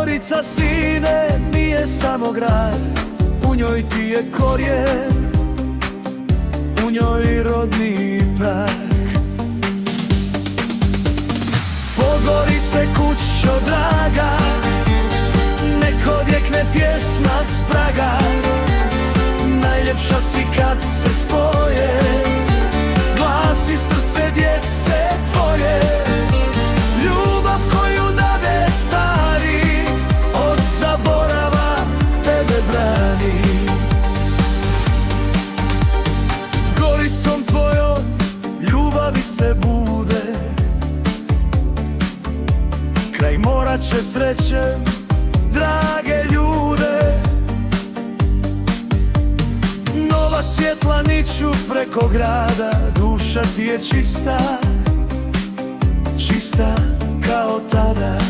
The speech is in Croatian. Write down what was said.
Gorica, sine, nije samo grad, u njoj ti je korijen, u njoj rodni prag. Podgorice, kućo draga, nek odjekne pjesma s praga. Najljepša si kad se spoje glas i srce djece tvoje. Ljubav koju dade stari, od zaborava tebe brani. Goricom tvojom ljubavi se bude, kraj mora će sreće drage ljude. Nova svjetla niču preko grada, duša ti je čista, čista kao tada.